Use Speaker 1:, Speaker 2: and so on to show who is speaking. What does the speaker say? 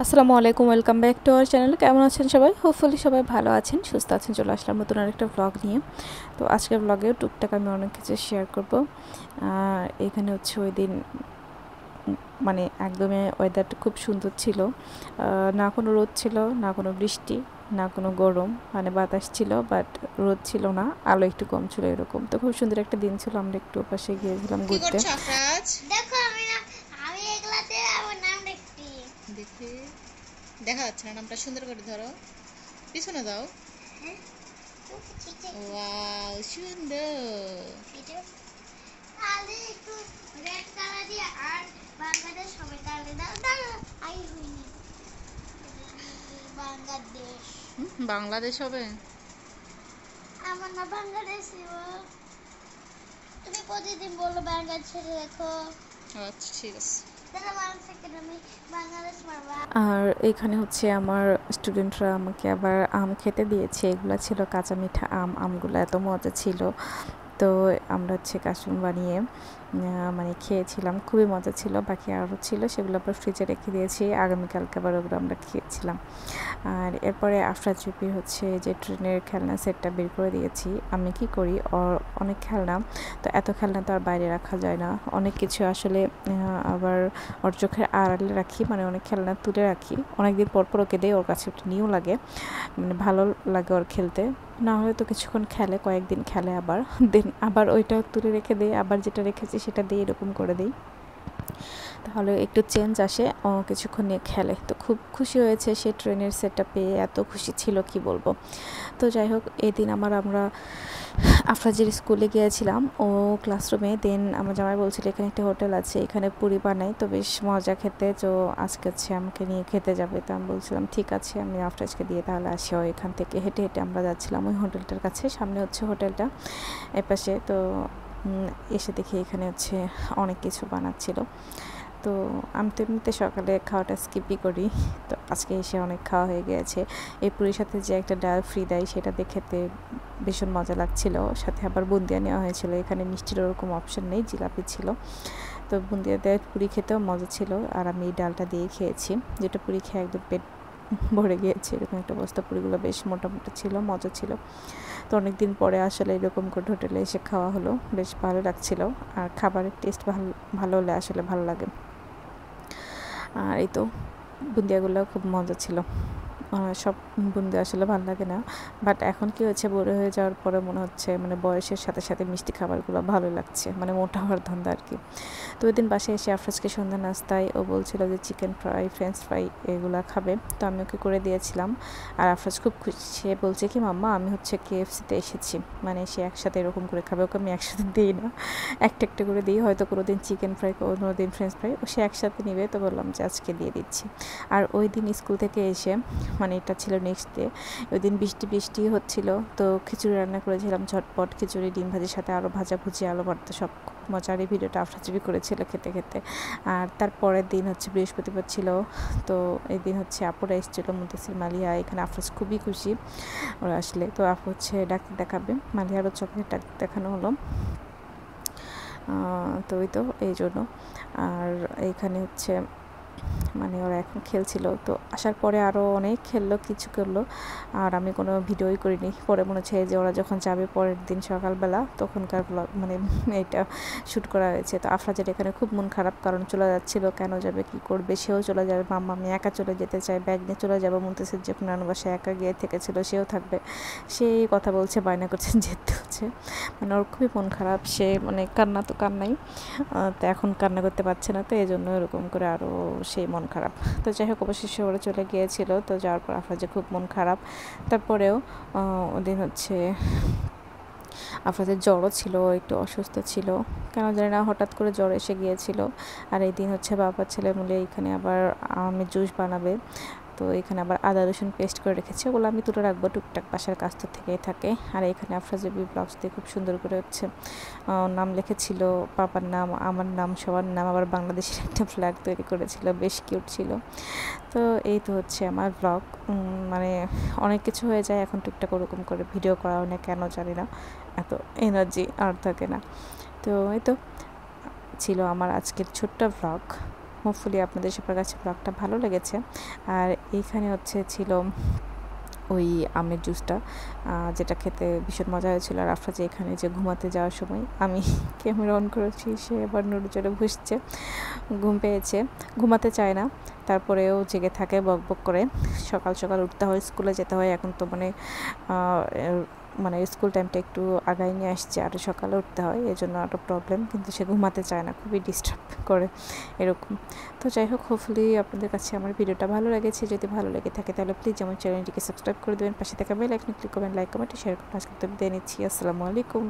Speaker 1: আসসালামু আলাইকুম, welcome back to our channel. কেমন আছেন সবাই? হোপফুলি সবাই ভালো আছেন, সুস্থ আছেন। চলে আসলাম নতুন আরেকটা ব্লগ নিয়ে। তো আজকের ব্লগেও টুকটাক আমি অনেক কিছু শেয়ার করব। এখানে হচ্ছে ওই দিন মানে একদমই ওয়েদারটা খুব সুন্দর ছিল, না কোনো রোদ ছিল, না কোনো বৃষ্টি, না কোনো গরম, মানে বাতাস ছিল বাট রোদ ছিল না, আলো একটু কম ছিল, এরকম। তো খুব সুন্দর একটা দিন ছিল। আমরা একটু পাশে গিয়েছিলাম ঘুরতে।
Speaker 2: দেখো আমি এগুলাতে আমার নাম দেখছি। দেখি দেখা যাচ্ছে না, নামটা সুন্দর করে ধরো, পিছনে দাও। ওয়াও সুন্দর। তাহলে একটু রেড কালার দিয়ে আর বাংলাদেশ হবে, তাহলে দাও দাও আই হইনি বাংলাদেশ। বাংলাদেশ হবে, আমার না বাংলাদেশ। তুমি প্রতিদিন বলো বাংলাদেশ দেখো। আচ্ছা ঠিক আছে।
Speaker 1: আর এখানে হচ্ছে আমার স্টুডেন্টরা আমাকে আবার আম খেতে দিয়েছে। এগুলো ছিল কাঁচা মিঠা আম। আমগুলো এত মজা ছিল। তো আমরা হচ্ছে কাসুন বানিয়ে মানে খেয়েছিলাম, খুবই মজা ছিল। বাকি আরও ছিল, সেগুলো আবার ফ্রিজে রেখে দিয়েছি, আগামীকালকে আবার ওগুলো আমরা খেয়েছিলাম। আর এরপরে আফরা চুপি হচ্ছে যে ট্রেনের খেলনা সেটটা বের করে দিয়েছি। আমি কি করি, অনেক খেলনা, তো এত খেলনা তো আর বাইরে রাখা যায় না। অনেক কিছু আসলে আবার ওর চোখের আড়ালে রাখি, মানে অনেক খেলনা তুলে রাখি। অনেকদিন পর পর ওকে দেয়, ওর কাছে একটু নিউ লাগে, মানে ভালো লাগে ওর খেলতে। না হলে তো কিছুক্ষণ খেলে, কয়েকদিন খেলে, আবার দেন আবার ওইটা তুলে রেখে দেয়, আবার যেটা রেখেছি সেটা দিয়ে এরকম করে দিই, তাহলে একটু চেঞ্জ আসে, ও কিছুক্ষণ নিয়ে খেলে। তো খুব খুশি হয়েছে সে ট্রেনের সেটটা পেয়ে, এত খুশি ছিল কি বলবো। তো যাই হোক, এদিন আমরা আফরাজের স্কুলে গিয়েছিলাম, ও ক্লাসরুমে। দেন আমার জামাই বলছিল এখানে একটা হোটেল আছে, এখানে পুরি বানাই, তো বেশ মজা খেতে, তো আজকে হচ্ছে আমাকে নিয়ে খেতে যাবে। তো আমি বলছিলাম ঠিক আছে, আমি আফরাজকে দিয়ে তাহলে আসি। এখান থেকে হেঁটে হেঁটে আমরা যাচ্ছিলাম ওই হোটেলটার কাছে, সামনে হচ্ছে হোটেলটা এপাশে। তো এসে দেখি এখানে হচ্ছে অনেক কিছু বানাচ্ছিল। তো আমি তো এমনিতে সকালে খাওয়াটা স্কিপই করি, তো আজকে এসে অনেক খাওয়া হয়ে গিয়েছে। এই পুরীর সাথে যে একটা ডাল ফ্রি দেয়, সেটা খেতে ভীষণ মজা লাগছিল। সাথে আবার বুন্দিয়া নেওয়া হয়েছিল, এখানে মিষ্টির ওরকম অপশন নেই, জিলাপি ছিল। তো বুন্দিয়া দিয়ে পুরি খেতেও মজা ছিল, আর আমি এই ডালটা দিয়ে খেয়েছি, যেটা পুরি খেয়ে একদম পেট ভরে গিয়েছে। এরকম একটা অবস্থা, পুরিগুলো বেশ মোটামুটি ছিল, মজা ছিল। তো অনেক দিন পরে আসলে এরকম করে হোটেলে এসে খাওয়া হলো, বেশ ভালো লাগছিল। আর খাবারের টেস্ট ভালো হলে আসলে ভালো লাগে। আর এই তো বুন্দিয়াগুলো খুব মজা ছিল। সব বুন্দিয়া আসলে ভালো লাগে না, বাট এখন কি হয়েছে, বড় হয়ে যাওয়ার পরে মনে হচ্ছে মানে বয়সের সাথে সাথে মিষ্টি খাবারগুলো ভালো লাগছে, মানে মোটা হওয়ার ধান্দা আর কি। তো ওই দিন বাসায় এসে আফরাজকে সন্ধ্যা নাস্তায় ও বলছিল যে চিকেন ফ্রাই, ফ্রেঞ্চ ফ্রাই এগুলো খাবে, তো আমি ওকে করে দিয়েছিলাম। আর আফরাজ খুব খুশি, সে বলছে কি মাম্মা আমি হচ্ছে KFC-তে এসেছি, মানে সে একসাথে এরকম করে খাবে। ওকে আমি একসাথে দিই না, একটা একটা করে দিই, হয়তো কোনো দিন চিকেন ফ্রাই, কোনো দিন ফ্রেঞ্চ ফ্রাই, ও সে একসাথে নিবে। তো বললাম যে আজকে দিয়ে দিচ্ছি। আর ওই দিন স্কুল থেকে এসে, মানে এটা ছিল নেক্সট ডে, ওই দিন বৃষ্টি হচ্ছিল, তো খিচুড়ি রান্না করেছিলাম ঝটপট, খিচুড়ি, ডিম ভাজির সাথে আরও ভাজাভুজি, আলু ভর্তা, সব মজার। এই ভিডিওটা আফরাজবি করেছিল খেতে খেতে। আর তারপরের দিন হচ্ছে বৃহস্পতিবার ছিল, তো এই দিন হচ্ছে আপুরা এসেছিলো, মুন্তাসির, মালিয়া। এখানে আফরাজ খুবই খুশি ওরা আসলে। তো আপু হচ্ছে ডাক্তার দেখাবে, মালিয়ারও চোখের ডাক্তার দেখানো হলো। তো ওই তো এই জন্য। আর এইখানে হচ্ছে মানে ওরা এখন খেলছিল, তো আসার পরে আরও অনেক খেললো, কিছু করলো, আর আমি কোনো ভিডিওই করিনি। পরে মনে হচ্ছে যে ওরা যখন যাবে পরের দিন সকালবেলা, তখনকার ব্লগ মানে এটা শ্যুট করা হয়েছে। তো আফরাজের এখানে খুব মন খারাপ, কারণ চলে যাচ্ছিল, কেন যাবে, কি করবে, সেও চলে যাবে। মাম্মা আমি একা চলে যেতে চাই, ব্যাগ নিয়ে চলে যাবো। মুন্তাসির যখন নানু বাসায় একা গিয়ে থেকেছিল, সেও থাকবে, সেই কথা বলছে, বায়না করছে, যেতে হচ্ছে। মানে ওর খুবই মন খারাপ, সে মানে কান্না তো কান্নাই, তো এখন কান্না করতে পারছে না, তো এই জন্য এরকম করে আরও সেই মন খারাপ। তো যাই হোক, অবশেষে ওরা চলে গিয়েছিল। তো যাওয়ার পর আফরাজের খুব মন খারাপ। তারপরেও ওদিন হচ্ছে আফরাজের জ্বরও ছিল, একটু অসুস্থ ছিল, কেন জানি না হঠাৎ করে জ্বর এসে গিয়েছিল। আর এই দিন হচ্ছে বাবা ছেলে মিলে এখানে আবার আমের জুস বানাবে, তো এখানে আবার আদা রসুন পেস্ট করে রেখেছি, ওগুলো আমি তুলে রাখবো, টুকটাক বাসার কাজ তো থেকেই থাকে। আর এখানে আফরাজের ব্লগস দিয়ে খুব সুন্দর করে হচ্ছে নাম লিখেছিল, পাপার নাম, আমার নাম, সবার নাম, আবার বাংলাদেশের একটা ফ্ল্যাগ তৈরি করেছিল, বেশ কিউট ছিল। তো এই তো হচ্ছে আমার ব্লগ, মানে অনেক কিছু হয়ে যায় এখন, টুকটাক ওরকম করে ভিডিও করা হয় না, কেন জানি না, এত এনার্জি আর থাকে না। তো এই তো ছিল আমার আজকের ছোট্ট ব্লগ। হোপফুলি আপনাদের সবার কাছে ব্লগটা ভালো লেগেছে। আর এইখানে হচ্ছে ছিল ওই আমের জুসটা, যেটা খেতে ভীষণ মজা হয়েছিল। আর আফরা যে এখানে যে ঘুমাতে যাওয়ার সময় আমি ক্যামেরা অন করেছি, সে আবার নড়ে চড়ে বসছে, ঘুম পেয়েছে, ঘুমাতে চায় না, তারপরেও জেগে থাকে বক বক করে। সকাল সকাল উঠতে হয়, স্কুলে যেতে হয়। এখন তো মানে স্কুল টাইমটা একটু আগায় নিয়ে আসছে, আরও সকালে উঠতে হয়, এই জন্য আরও প্রবলেম। কিন্তু সে ঘুমাতে চায় না, খুবই ডিস্টার্ব করে এরকম। তো যাই হোক, হোপফুলি আপনাদের কাছে আমার ভিডিওটা ভালো লেগেছে। যদি ভালো লেগে থাকে তাহলে প্লিজ আমার চ্যানেলটিকে সাবস্ক্রাইব করে দেবেন, পাশে থাকা বেল আইকনে ক্লিক করবেন, লাইক কমেন্ট শেয়ার করতে বিদায় নিচ্ছি। আসসালামু আলাইকুম।